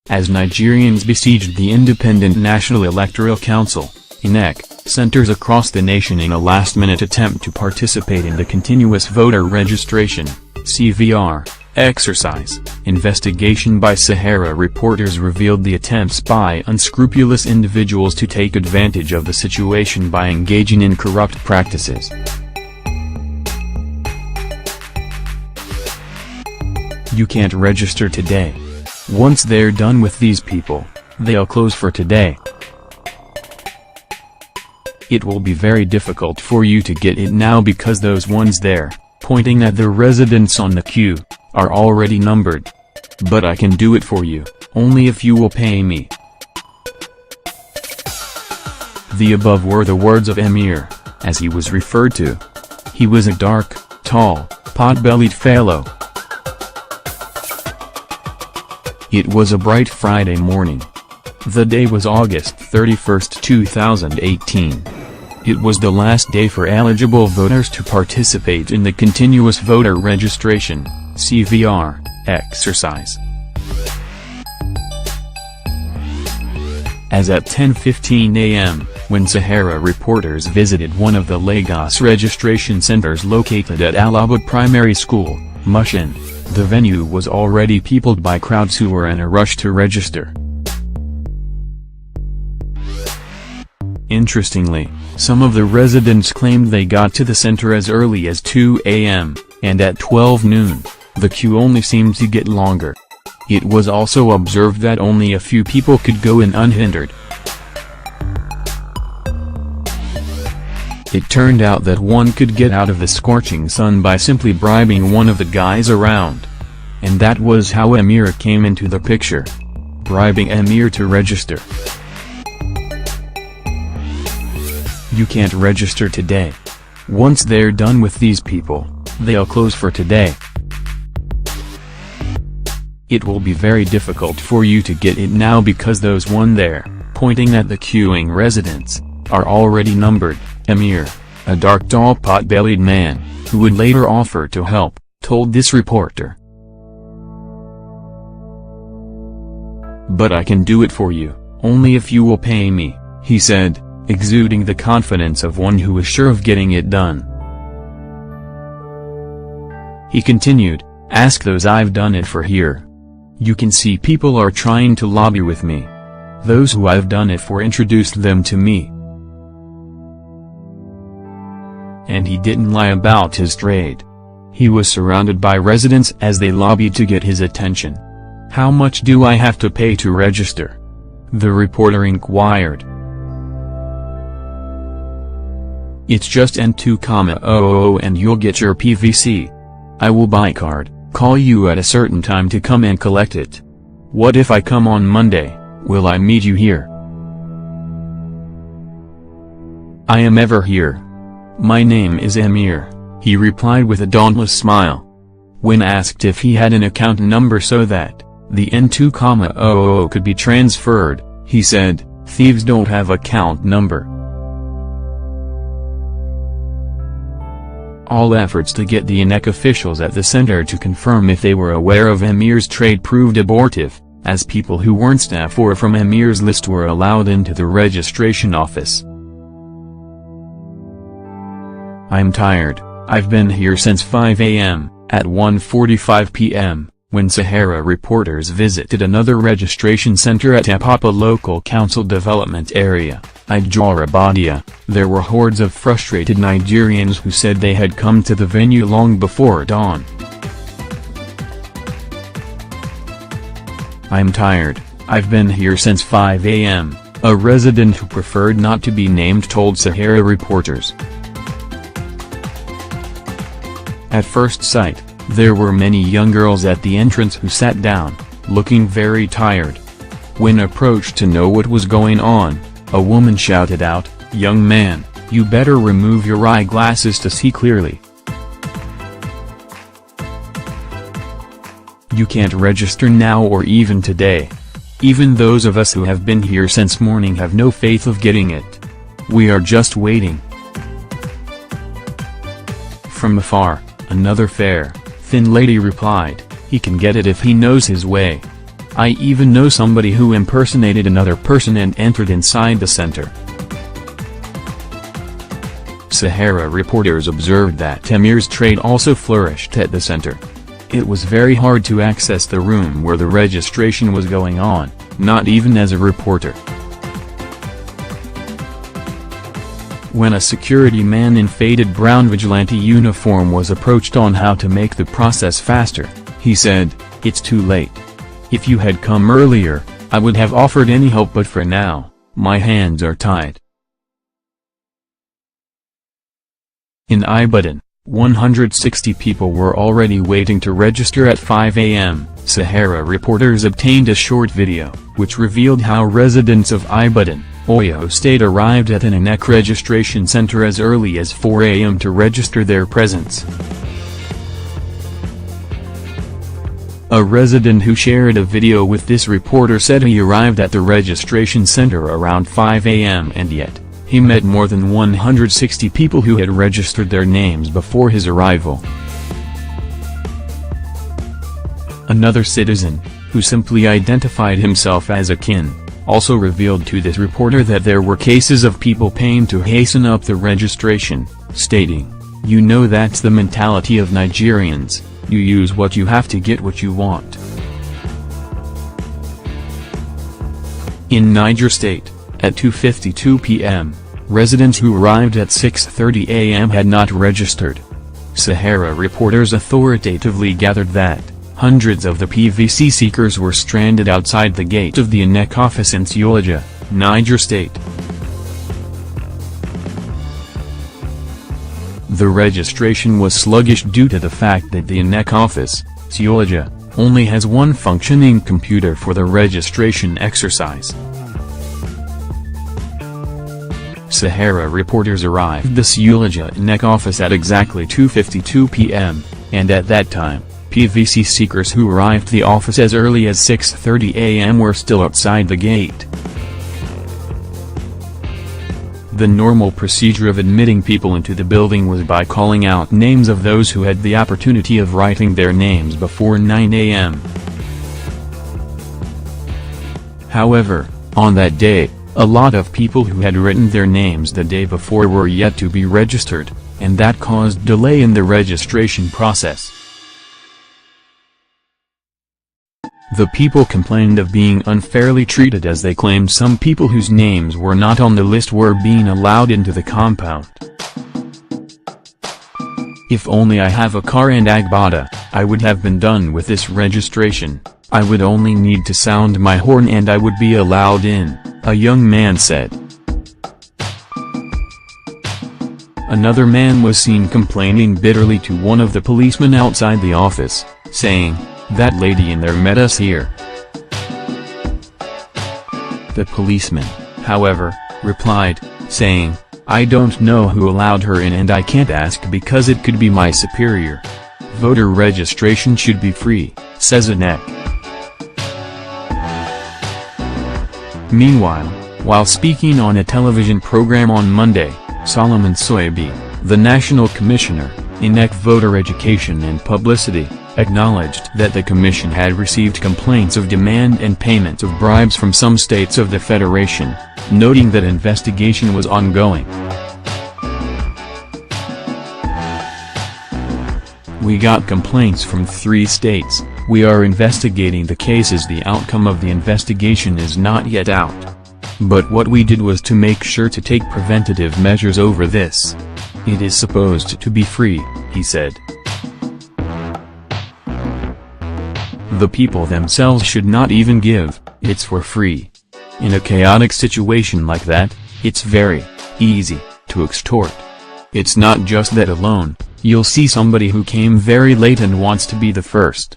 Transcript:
as Nigerians besieged the Independent National Electoral Council (INEC) centers across the nation in a last-minute attempt to participate in the Continuous Voter Registration (CVR) exercise. Investigation by Sahara reporters revealed the attempts by unscrupulous individuals to take advantage of the situation by engaging in corrupt practices. You can't register today. Once they're done with these people, they'll close for today. It will be very difficult for you to get it now because those ones there, pointing at the residents on the queue, are already numbered. But I can do it for you, only if you will pay me. The above were the words of Emir, as he was referred to. He was a dark, tall, pot-bellied fellow. It was a bright Friday morning. The day was August 31, 2018. It was the last day for eligible voters to participate in the Continuous Voter Registration (CVR) exercise. As at 10:15 a.m., when Sahara reporters visited one of the Lagos registration centers located at Alaba Primary School, Mushin, the venue was already peopled by crowds who were in a rush to register. Interestingly, some of the residents claimed they got to the center as early as 2 a.m., and at 12 noon, the queue only seemed to get longer. It was also observed that only a few people could go in unhindered. It turned out that one could get out of the scorching sun by simply bribing one of the guys around. And that was how Emir came into the picture. Bribing Emir to register. You can't register today. Once they're done with these people, they'll close for today. It will be very difficult for you to get it now because those one there, pointing at the queuing residents, are already numbered. Emir, a dark tall pot-bellied man, who would later offer to help, told this reporter. But I can do it for you, only if you will pay me, he said, exuding the confidence of one who is sure of getting it done. He continued, ask those I've done it for here. You can see people are trying to lobby with me. Those who I've done it for introduced them to me. And he didn't lie about his trade. He was surrounded by residents as they lobbied to get his attention. How much do I have to pay to register? The reporter inquired. It's just N2,000 and you'll get your PVC. I will buy card, call you at a certain time to come and collect it. What if I come on Monday, will I meet you here? I am ever here. My name is Emir, he replied with a dauntless smile. When asked if he had an account number so that the N2,000 could be transferred, he said, Thieves don't have account number. All efforts to get the INEC officials at the center to confirm if they were aware of Emir's trade proved abortive, as people who weren't staff or from Emir's list were allowed into the registration office. I'm tired, I've been here since 5 a.m., at 1:45 p.m., when Sahara reporters visited another registration center at Apapa Local Council Development Area, Ijorabadia, there were hordes of frustrated Nigerians who said they had come to the venue long before dawn. I'm tired, I've been here since 5 a.m., a resident who preferred not to be named told Sahara reporters. At first sight, there were many young girls at the entrance who sat down, looking very tired. When approached to know what was going on, a woman shouted out, "Young man, you better remove your eyeglasses to see clearly. You can't register now or even today. Even those of us who have been here since morning have no faith of getting it. We are just waiting." From afar, another fair, thin lady replied, "He can get it if he knows his way." I even know somebody who impersonated another person and entered inside the center. Sahara reporters observed that Emir's trade also flourished at the center. It was very hard to access the room where the registration was going on, not even as a reporter. When a security man in faded brown vigilante uniform was approached on how to make the process faster, he said, "It's too late. If you had come earlier, I would have offered any help, but for now, my hands are tied." In Ibadan, 160 people were already waiting to register at 5 a.m. Sahara reporters obtained a short video, which revealed how residents of Ibadan, Oyo State arrived at an INEC registration center as early as 4 a.m. to register their presence. A resident who shared a video with this reporter said he arrived at the registration center around 5 a.m. and yet, he met more than 160 people who had registered their names before his arrival. Another citizen, who simply identified himself as Akin, also revealed to this reporter that there were cases of people paying to hasten up the registration, stating, "You know that's the mentality of Nigerians, you use what you have to get what you want." In Niger State, at 2:52 p.m., residents who arrived at 6:30 a.m. had not registered. Sahara reporters authoritatively gathered that hundreds of the PVC seekers were stranded outside the gate of the INEC office in Suleja, Niger State. The registration was sluggish due to the fact that the INEC office, Suleja, only has one functioning computer for the registration exercise. Sahara reporters arrived at the Suleja INEC office at exactly 2:52 p.m., and at that time, PVC seekers who arrived at the office as early as 6:30 a.m. were still outside the gate. The normal procedure of admitting people into the building was by calling out names of those who had the opportunity of writing their names before 9 a.m. However, on that day, a lot of people who had written their names the day before were yet to be registered, and that caused delay in the registration process. The people complained of being unfairly treated as they claimed some people whose names were not on the list were being allowed into the compound. "If only I have a car and Agbada, I would have been done with this registration. I would only need to sound my horn and I would be allowed in," a young man said. Another man was seen complaining bitterly to one of the policemen outside the office, saying, "That lady in there met us here." The policeman, however, replied, saying, "I don't know who allowed her in and I can't ask because it could be my superior. Voter registration should be free," says INEC. Meanwhile, while speaking on a television program on Monday, Solomon Soybe, the National Commissioner, INEC Voter Education and Publicity, acknowledged that the commission had received complaints of demand and payment of bribes from some states of the Federation, noting that investigation was ongoing. "We got complaints from 3 states, we are investigating the cases. The outcome of the investigation is not yet out. But what we did was to make sure to take preventative measures over this. It is supposed to be free," he said. The people themselves should not even give, it's for free. In a chaotic situation like that, it's very easy to extort. It's not just that alone, you'll see somebody who came very late and wants to be the first.